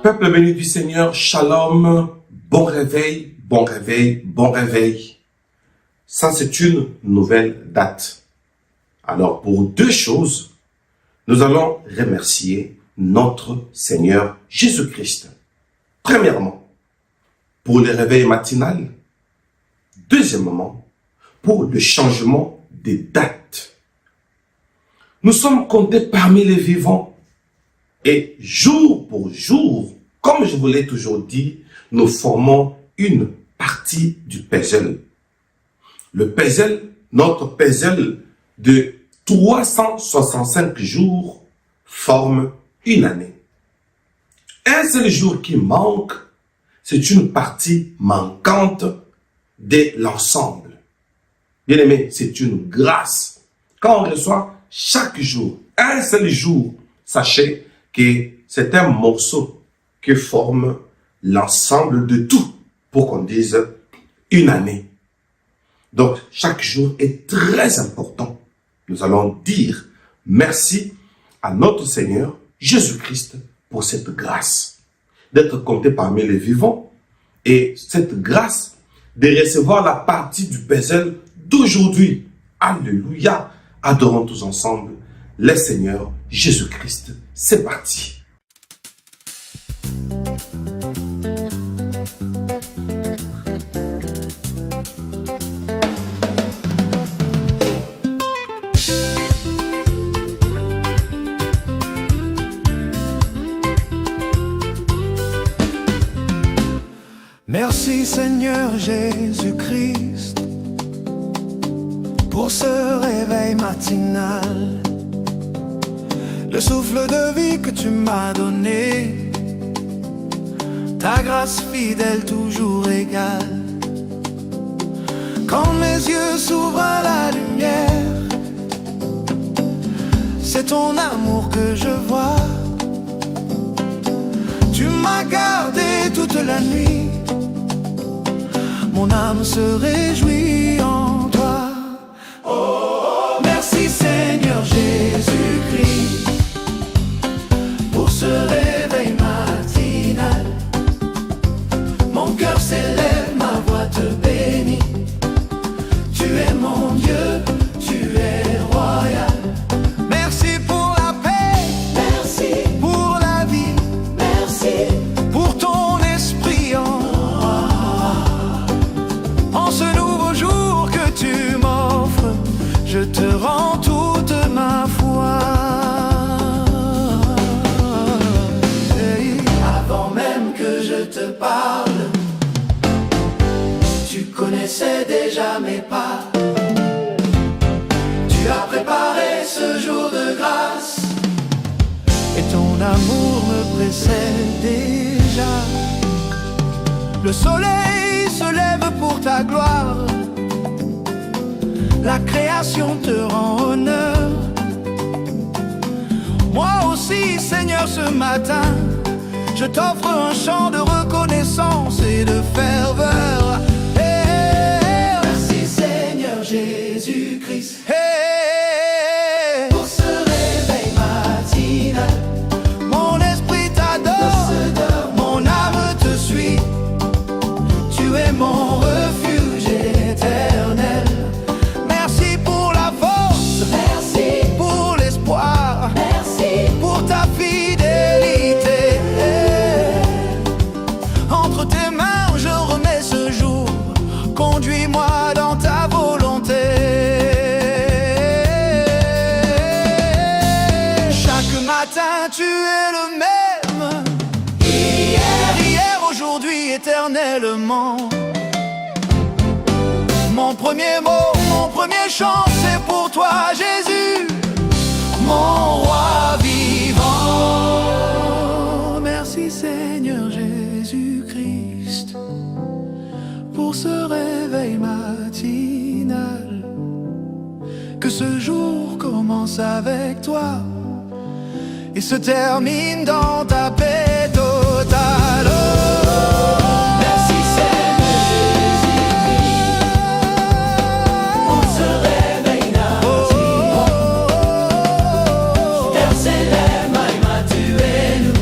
Peuple béni du Seigneur, shalom, bon réveil, bon réveil, bon réveil. Ça, c'est une nouvelle date. Alors, pour deux choses, nous allons remercier notre Seigneur Jésus-Christ. Premièrement, pour le réveil matinal. Deuxièmement, pour le changement des dates. Nous sommes comptés parmi les vivants. Et jour pour jour, comme je vous l'ai toujours dit, nous formons une partie du puzzle. Le puzzle, notre puzzle de 365 jours forme une année. Un seul jour qui manque, c'est une partie manquante de l'ensemble. Bien aimé, c'est une grâce. Quand on reçoit chaque jour, un seul jour, sachez que c'est un morceau qui forme l'ensemble de tout pour qu'on dise une année. Donc, chaque jour est très important. Nous allons dire merci à notre Seigneur Jésus-Christ pour cette grâce d'être compté parmi les vivants et cette grâce de recevoir la partie du puzzle d'aujourd'hui. Alléluia! Adorons tous ensemble le Seigneur Jésus-Christ. C'est parti. Merci Seigneur Jésus-Christ pour ce réveil matinal, le souffle de vie que tu m'as donné, ta grâce fidèle toujours égale. Quand mes yeux s'ouvrent à la lumière, c'est ton amour que je vois. Tu m'as gardé toute la nuit, mon âme se réjouit en toi. Oh, merci Seigneur Jésus-Christ pour ce réveil matinal. Mon cœur s'élève, ma voix te bénit. Tu es mon Dieu, tu es royal. Merci pour la paix, merci pour la vie, merci pour ton esprit en ce nouveau jour que tu m'offres. Je te rends toute ma foi. Avant même que je te parle, tu connaissais déjà mes pas. Tu as préparé ce jour de grâce et ton amour me précède déjà. Le soleil se lève pour ta gloire, la création te rend honneur. Moi aussi Seigneur ce matin, je t'offre un chant de reconnaissance et de ferveur. Merci Seigneur Jésus-Christ pour ce réveil matinal. Mon esprit t'adore, mon âme te suit. Tu es mon refuge éternel. Merci pour la force, merci pour l'espoir, merci pour ta fidélité. Entre tes mains je remets ce jour, conduis-moi dans ta volonté. Chaque matin tu es le même, hier, aujourd'hui, éternellement. Mon premier mot, mon premier chant, c'est pour toi Jésus, mon roi vivant. Merci Seigneur Jésus-Christ pour ce réveil matinal. Que ce jour commence avec toi et se termine dans ta paix totale. Merci Seigneur Jésus-Christ pour ce réveil matinal. Terre s'élève, maïma tu es nous.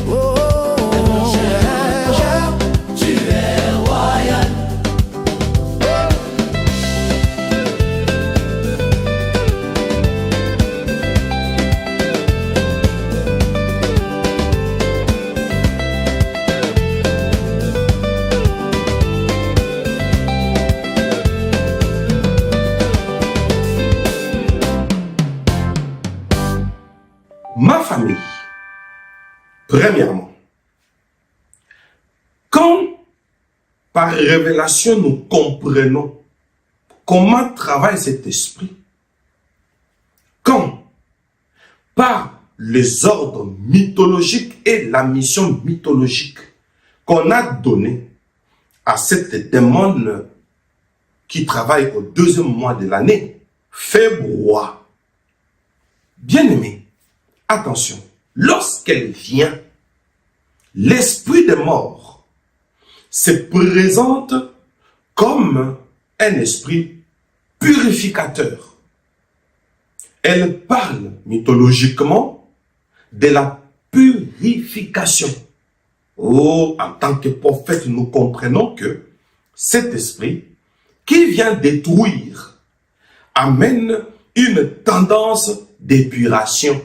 Premièrement, quand par révélation nous comprenons comment travaille cet esprit, quand par les ordres mythologiques et la mission mythologique qu'on a donnée à cette démon qui travaille au 2e mois de l'année, février. Bien-aimé, attention, lorsqu'elle vient, l'esprit des morts se présente comme un esprit purificateur. Elle parle mythologiquement de la purification. Oh, en tant que prophète, nous comprenons que cet esprit qui vient détruire amène une tendance d'épuration.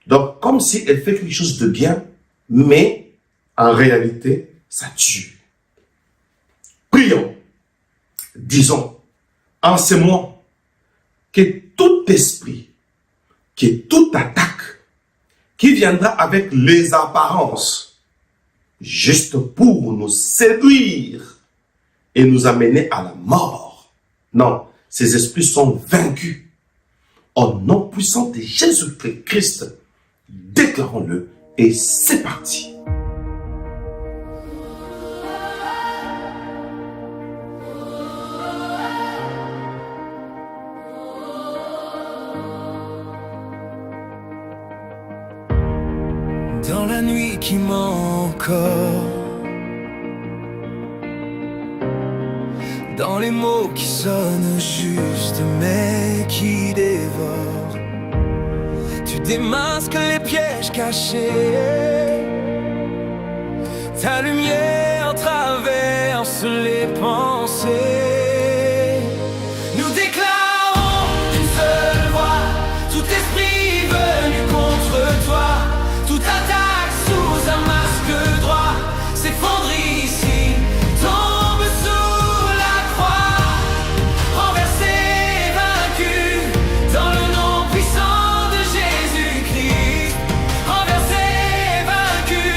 Donc, comme si elle fait quelque chose de bien, mais en réalité, ça tue. Prions, disons, en ce mois, que tout esprit, que toute attaque qui viendra avec les apparences, juste pour nous séduire et nous amener à la mort. Non, ces esprits sont vaincus. Au nom puissant de Jésus-Christ, déclarons-le et c'est parti. Dans la nuit qui ment encore, dans les mots qui sonnent juste mais qui dévorent, tu démasques les pièges cachés. Ta lumière traverse les pensées. Nous déclarons d'une seule voix tout esprit venu contre toi. Toute attaque sous un masque droit s'effondre ici, tombe sous la croix, renversé, vaincu, dans le nom puissant de Jésus-Christ. Renversé, vaincu,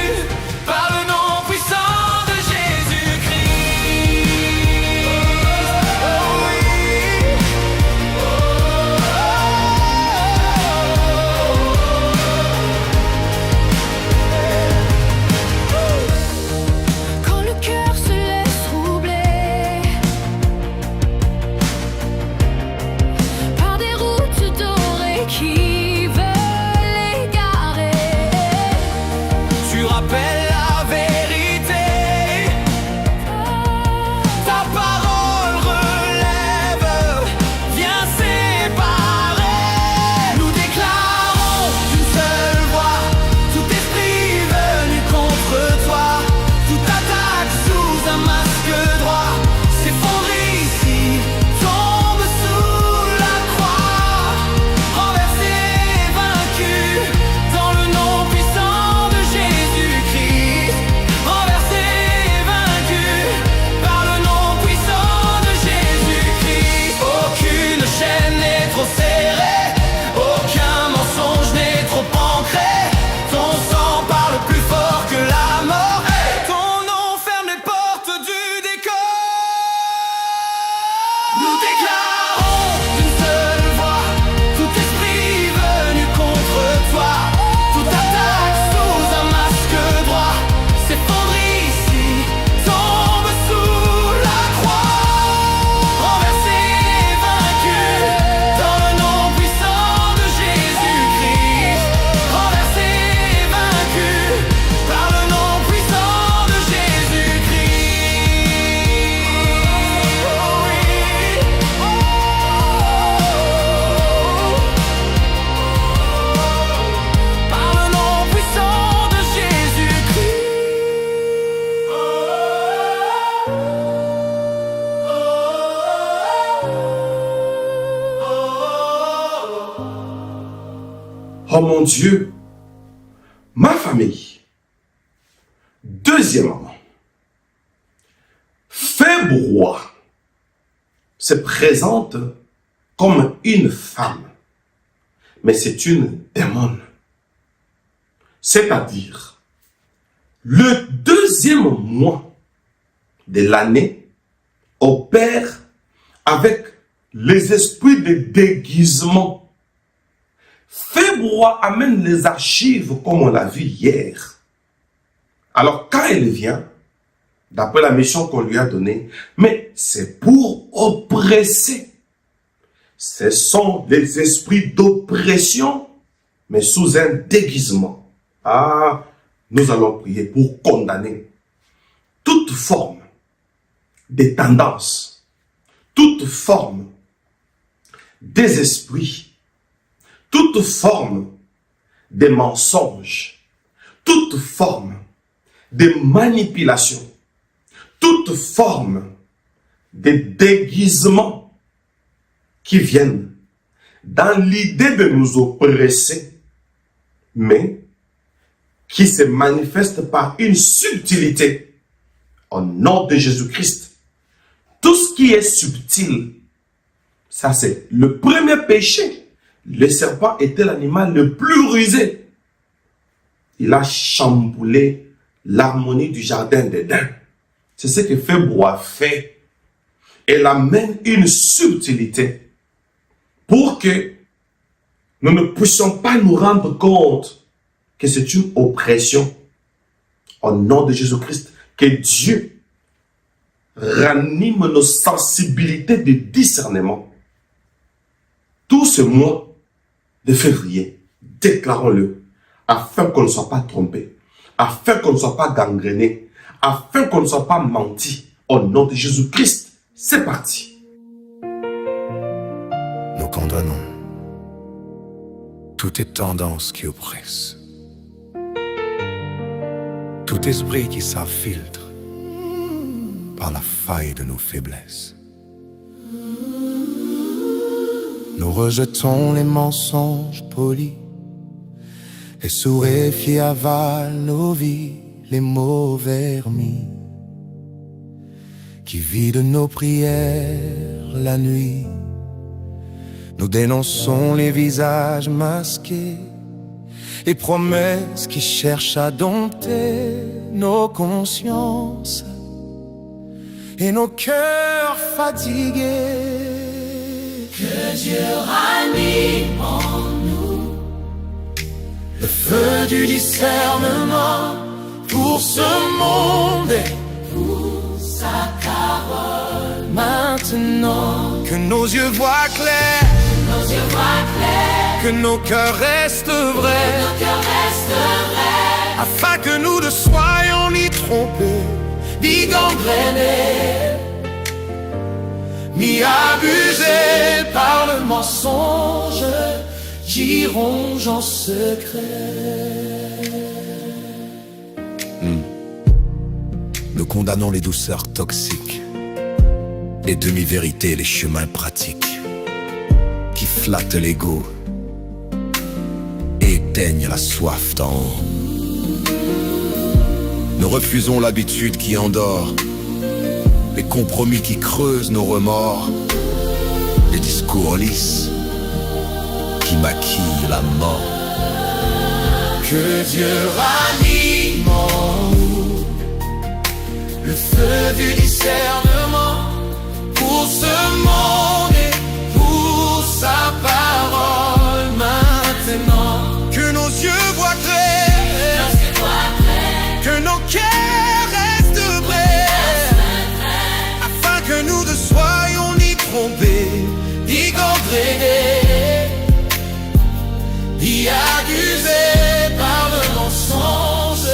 par le nom puissant de Jésus-Christ. Oh oui. Quand le cœur se laisse troubler par des routes dorées qui veulent égarer, tu rappelles la vérité. Ta parole relève, vient séparer. Nous déclarons d'une seule voix tout esprit venu contre toi. Toute attaque sous un masque droit s'effondre ici, tombe sous la croix, renversé, vaincu, dans le nom puissant de Jésus-Christ. Renversé, vaincu, par le nom puissant de Jésus-Christ. Aucune chaîne n'est trop serrée, aucun mensonge n'est trop ancré. Ton sang parle plus fort que la mort. Ton nom ferme les portes du décor. Nous déclarons d'une seule voix tout esprit venu contre toi. Toute attaque sous un masque droit s'effondre ici, tombe sous la croix. Renversé, vaincu, dans le nom puissant de Jésus-Christ. Renversé, vaincu, par le nom puissant de Jésus-Christ. Oh oui. Par le nom puissant de Jésus-Christ. Oh mon Dieu, ma famille. Deuxièmement, février se présente comme une femme, mais c'est une démon. C'est-à-dire, le deuxième mois de l'année opère avec les esprits de déguisement. Février amène les archives comme on l'a vu hier. Alors quand elle vient, d'après la mission qu'on lui a donnée, mais c'est pour oppresser. Ce sont des esprits d'oppression, mais sous un déguisement. Ah, nous allons prier pour condamner toute forme de tendance, toute forme des esprits, toute forme de mensonges, toute forme de manipulation, toute forme de déguisement qui viennent dans l'idée de nous oppresser, mais qui se manifeste par une subtilité au nom de Jésus-Christ. Tout ce qui est subtil, ça c'est le premier péché. Le serpent était l'animal le plus rusé. Il a chamboulé l'harmonie du jardin d'Éden. C'est ce que Février fait. Elle amène une subtilité pour que nous ne puissions pas nous rendre compte que c'est une oppression. Au nom de Jésus-Christ, que Dieu ranime nos sensibilités de discernement. Tout ce mois de février, déclarons-le, afin qu'on ne soit pas trompé, afin qu'on ne soit pas gangréné, afin qu'on ne soit pas menti. Au nom de Jésus-Christ, c'est parti. Nous condamnons toute tendance qui oppresse, tout esprit qui s'infiltre par la faille de nos faiblesses. Nous rejetons les mensonges polis, les souhaits qui avalent nos vies, les mots vermis qui vident nos prières la nuit. Nous dénonçons les visages masqués, les promesses qui cherchent à dompter nos consciences et nos cœurs fatigués. Que Dieu ranime en nous Le feu du discernement pour ce monde et pour sa parole. maintenant que nos yeux voient clair, Nos yeux voient clair, que nos cœurs restent vrais, nos cœurs restent vrais, afin que nous ne soyons ni trompés, ni gangrénés, ni abusés par le mensonge qui ronge en secret. Nous condamnons les douceurs toxiques, les demi-vérités, les chemins pratiques qui flattent l'ego et éteignent la soif d'en haut. Nous refusons l'habitude qui endort, les compromis qui creusent nos remords, les discours lisses qui maquillent la mort. Que Dieu ranime en nous le feu du discernement pour ce monde et pour sa parole maintenant. Que nos yeux voient clair, que nos cœurs restent vrais, afin que nous ne soyons ni trompés, ni gangrénés, ni abusés par le mensonge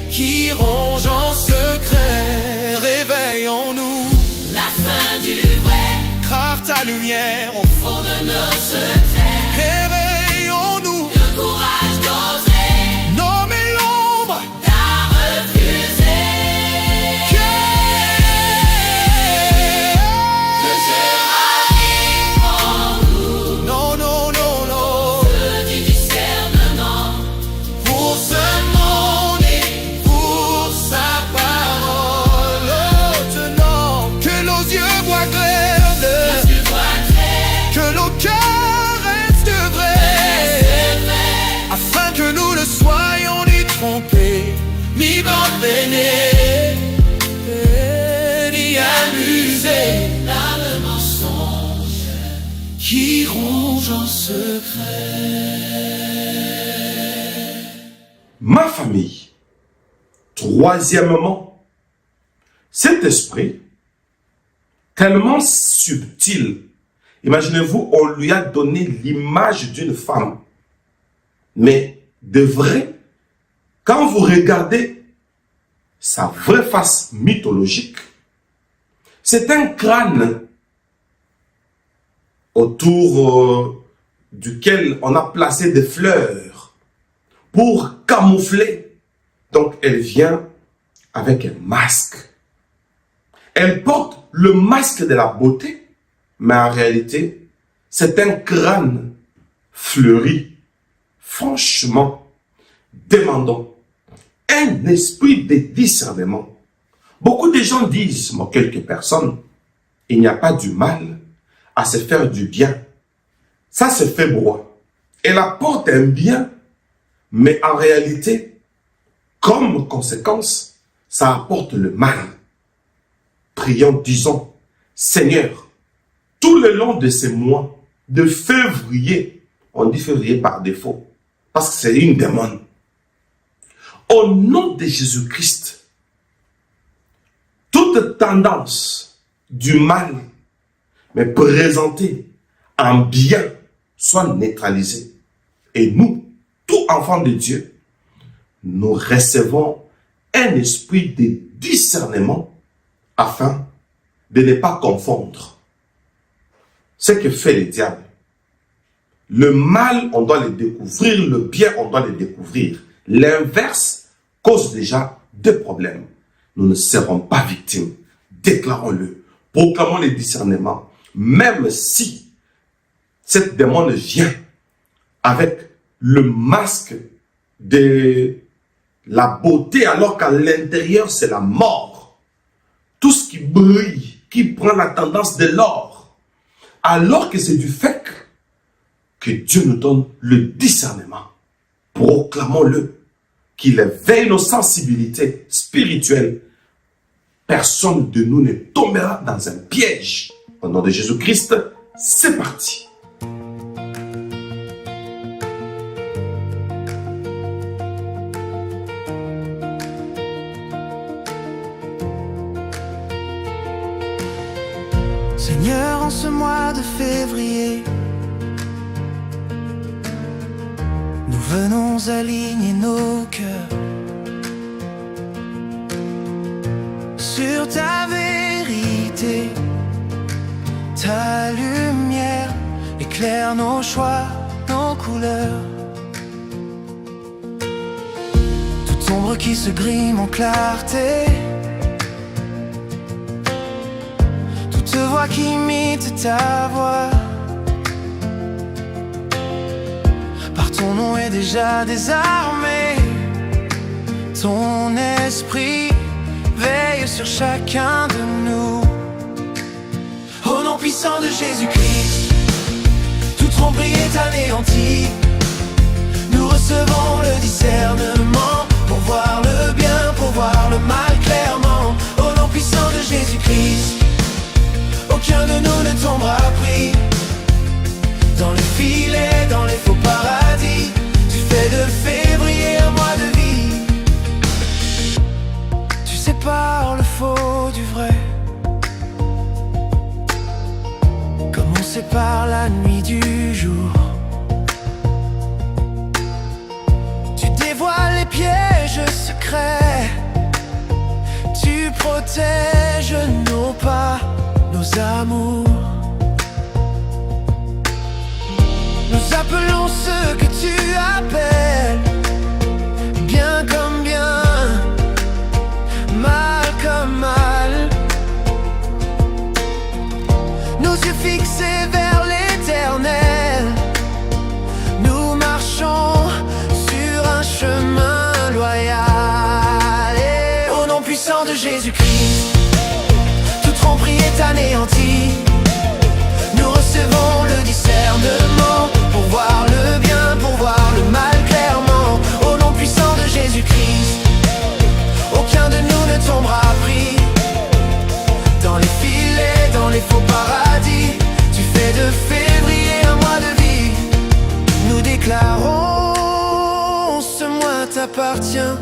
qui ronge en secret. Réveillons-nous, la fin du vrai, car ta lumière au fond de nos secrets. réveillons-nous, Le courage d'oser, nommer l'ombre à refuser. Que Dieu ranime en nous non, non, non, non, le du discernement pour ce monde et pour sa parole tenant. Que nos yeux voient clair, Tu vois clair, que qui ronge en secret. Ma famille. Troisièmement, cet esprit, tellement subtil. Imaginez-vous, on lui a donné l'image d'une femme. Mais de vrai, quand vous regardez sa vraie face mythologique, c'est un crâne autour duquel on a placé des fleurs pour camoufler. Donc elle vient avec un masque. Elle porte le masque de la beauté, mais en réalité, c'est un crâne fleuri, franchement demandant, un esprit de discernement. Beaucoup de gens disent, moi quelques personnes, il n'y a pas du mal à se faire du bien. Ça se fait droit. Elle apporte un bien, mais en réalité, comme conséquence, ça apporte le mal. Prions, disons, Seigneur, tout le long de ces mois de février, on dit février par défaut, parce que c'est une démon. Au nom de Jésus-Christ, toute tendance du mal, mais présentée en bien, soit neutralisée. Et nous, tout enfants de Dieu, nous recevons un esprit de discernement afin de ne pas confondre ce que fait le diable. Le mal, on doit le découvrir, le bien, on doit le découvrir. L'inverse cause déjà deux problèmes. Nous ne serons pas victimes. Déclarons-le. Proclamons le discernement. Même si cette démon vient avec le masque de la beauté, alors qu'à l'intérieur, c'est la mort. Tout ce qui brille, qui prend la tendance de l'or, alors que c'est du fait que Dieu nous donne le discernement. Proclamons-le, qu'il éveille nos sensibilités spirituelles. Personne de nous ne tombera dans un piège. Au nom de Jésus-Christ, c'est parti. Seigneur, en ce mois de février, nous venons aligner nos cœurs sur ta vérité. Ta lumière éclaire nos choix, nos couleurs. Toute ombre qui se grime en clarté, toute voix qui imite ta voix. Par ton nom est déjà désarmé. Ton esprit veille sur chacun de nous. Au nom puissant de Jésus-Christ, toute tromperie est anéantie. Nous recevons le discernement pour voir le bien, pour voir le mal clairement. Au nom puissant de Jésus-Christ, aucun de nous ne tombera pris dans les filets, dans les faux paradis. Tu fais de février un mois de vie. Tu sépares le faux du vrai, comme on sépare la nuit du jour. Tu dévoiles les pièges secrets, tu protèges nos pas, nos amours. Nous appelons ceux que tu appelles bien comme bien, mal comme mal. Nos yeux fixés vers l'éternel, nous marchons sur un chemin loyal. Et au nom puissant de Jésus-Christ, toute tromperie est anéantie. Nous recevons le discernement pour voir le bien, pour voir le mal clairement. Au nom puissant de Jésus-Christ, aucun de nous ne tombera pris dans les filets, dans les faux paradis. Tu fais de février t'appartient.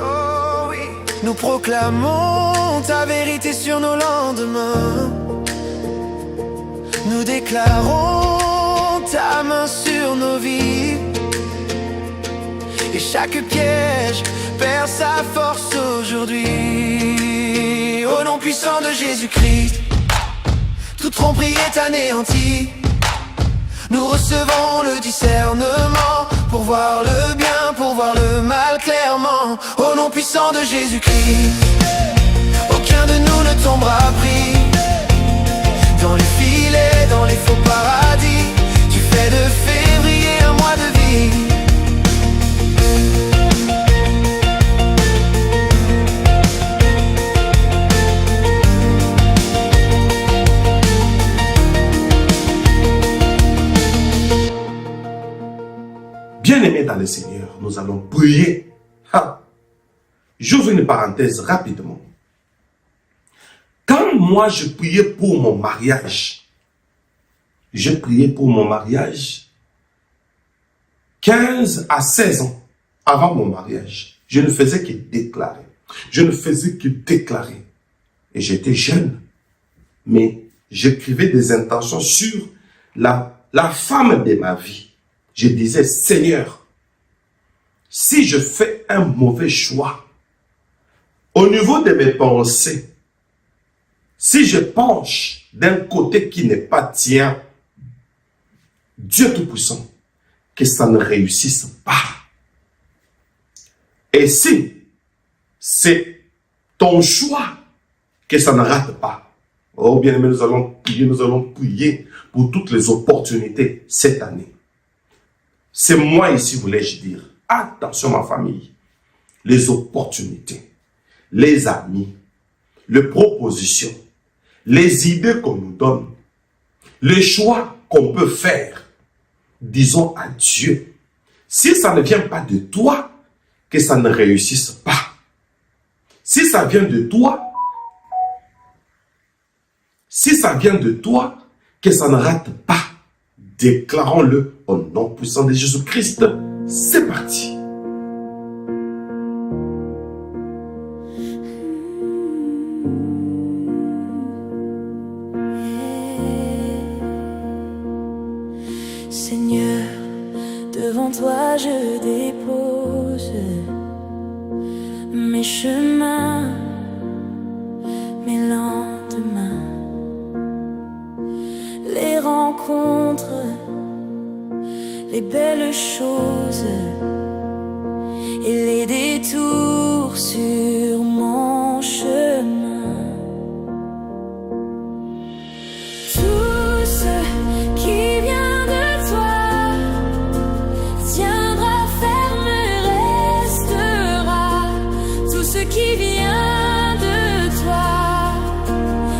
Oh oui. Nous proclamons ta vérité sur nos lendemains. Nous déclarons ta main sur nos vies. Et chaque piège perd sa force aujourd'hui. Au nom puissant de Jésus-Christ, toute tromperie est anéantie. Nous recevons le discernement pour voir le bien, pour voir le mal clairement. Au nom puissant de Jésus-Christ, aucun de nous ne tombera pris dans les filets, dans les faux paradis. Tu fais de février un mois de vie. Bien-aimés dans le Seigneur, nous allons prier. J'ouvre une parenthèse rapidement. Quand moi je priais pour mon mariage, 15 à 16 ans avant mon mariage, je ne faisais que déclarer. Et j'étais jeune, mais j'écrivais des intentions sur la femme de ma vie. Je disais, Seigneur, si je fais un mauvais choix, au niveau de mes pensées, si je penche d'un côté qui n'est pas tien, Dieu Tout-Puissant, que ça ne réussisse pas. Et si c'est ton choix, que ça ne rate pas. Oh bien-aimé, nous allons prier pour toutes les opportunités cette année. C'est moi ici, voulais-je dire. Attention ma famille. Les opportunités, les amis, les propositions, les idées qu'on nous donne, les choix qu'on peut faire. Disons à Dieu, si ça ne vient pas de toi, que ça ne réussisse pas. Si ça vient de toi, que ça ne rate pas. Déclarons-le au nom puissant de Jésus-Christ. C'est parti. Seigneur, devant toi je dépose mes chemins, mes lendemains, les rencontres, les belles choses et les détours sur mon chemin. Tout ce qui vient de toi tiendra ferme et restera. Tout ce qui vient de toi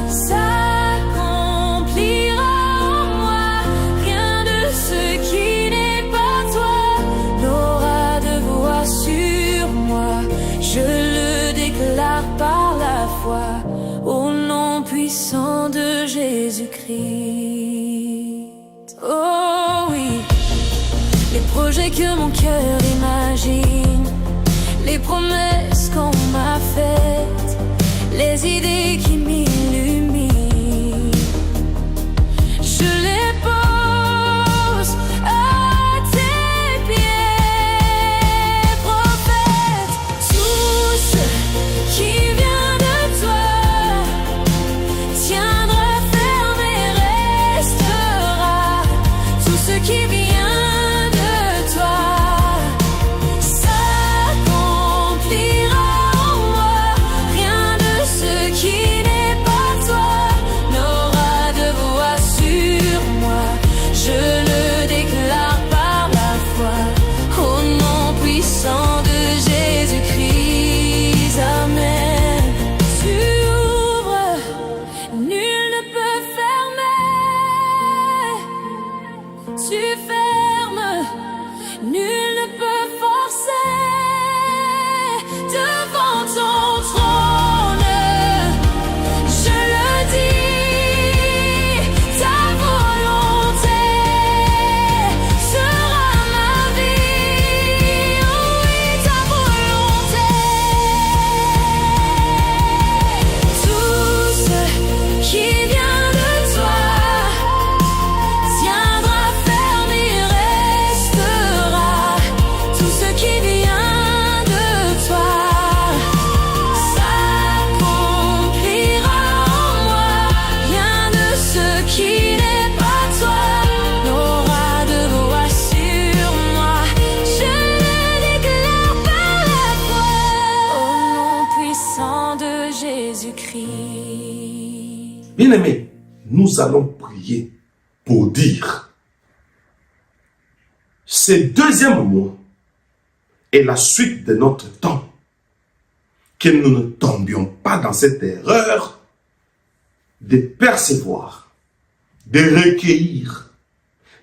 s'accomplira en moi. Rien de ce qui n'est pas toi n'aura de voix sur moi. Je le déclare par la foi au nom puissant de Jésus-Christ. Oh oui, les projets que mon cœur imagine, les promesses qu'on m'a faites, les idées qui m'illuminent, je les pose à tes pieds, prophète. Tout ce qui vient de toi tiendra ferme et restera. Tout ce qui vient de toi s'accomplira en moi. Rien de ce qui n'est pas toi n'aura de voix sur moi. Je le déclare par la foi au nom puissant de Jésus-Christ. Amen. Tu ouvres, nul ne peut fermer. Tu fermes, nul ne peut forcer. Devant ton trône, je le dis, ta volonté sera ma vie. Oh oui, ta volonté Bien-aimés, nous allons prier pour dire ce deuxième mot est la suite de notre temps. Que nous ne tombions pas dans cette erreur de percevoir, de recueillir,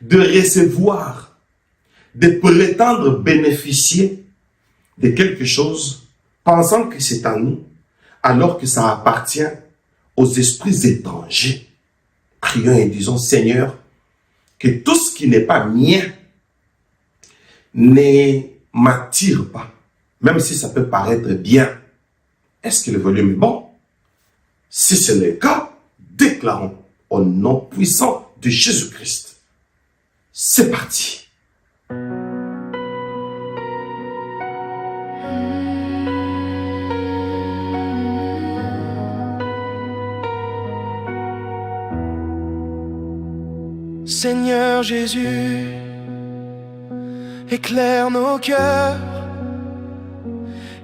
de recevoir, de prétendre bénéficier de quelque chose, pensant que c'est à nous, alors que ça appartient aux esprits étrangers. Prions et disons, Seigneur, que tout ce qui n'est pas mien ne m'attire pas, même si ça peut paraître bien. Est-ce que le volume est bon? Si c'est le cas, déclarons au nom puissant de Jésus-Christ. C'est parti. Seigneur Jésus, éclaire nos cœurs,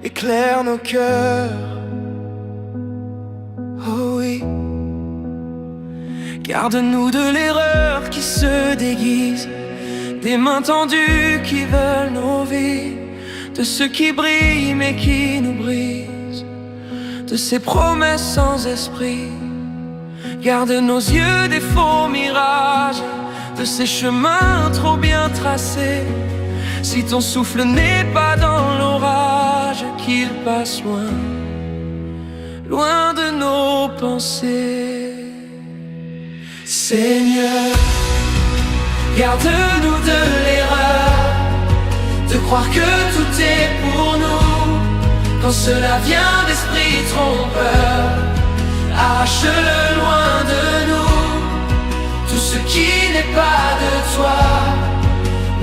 éclaire nos cœurs. Oh oui, garde-nous de l'erreur qui se déguise, des mains tendues qui veulent nos vies, de ceux qui brillent mais qui nous brisent, de ces promesses sans esprit. Garde nos yeux des faux mirages, de ces chemins trop bien tracés. Si ton souffle n'est pas dans l'orage, qu'il passe loin, loin de nos pensées. Seigneur, garde-nous de l'erreur, de croire que tout est pour nous, quand cela vient d'esprits trompeurs. Arrache-le loin de nous, tout ce qui n'est pas de toi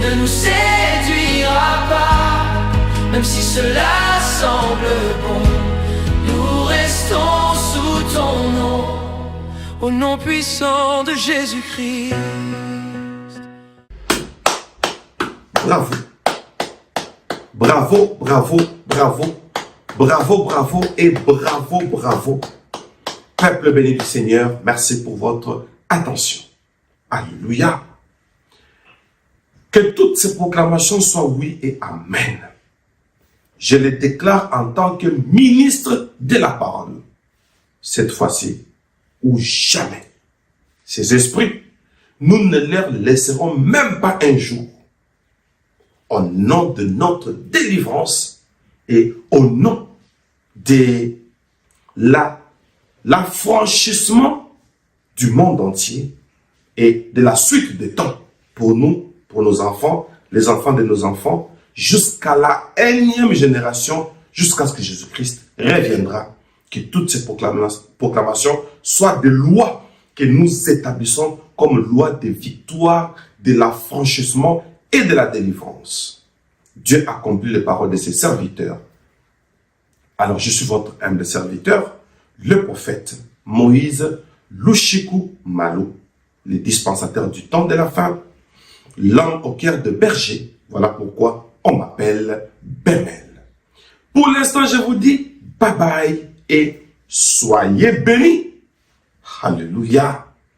ne nous séduira pas, même si cela semble bon. Nous restons sous ton nom, au nom puissant de Jésus-Christ. Bravo. Bravo, bravo, bravo. Bravo, bravo et bravo, bravo. Peuple béni du Seigneur, merci pour votre attention. Alléluia. Que toutes ces proclamations soient oui et amen. Je les déclare en tant que ministre de la parole. Cette fois-ci, ou jamais. Ces esprits, nous ne leur laisserons même pas un jour. Au nom de notre délivrance et au nom de l'affranchissement du monde entier et de la suite des temps pour nous, pour nos enfants, les enfants de nos enfants, jusqu'à la énième génération, jusqu'à ce que Jésus-Christ reviendra. Que toutes ces proclamations soient des lois que nous établissons comme loi de victoire, de l'affranchissement et de la délivrance. Dieu accomplit les paroles de ses serviteurs. Alors je suis votre humble serviteur, le prophète Moïse Lushiku Malo, le dispensateur du temps de la fin, l'homme au cœur de berger. Voilà pourquoi on m'appelle Bemel. Pour l'instant, je vous dis bye bye et soyez bénis. Alléluia.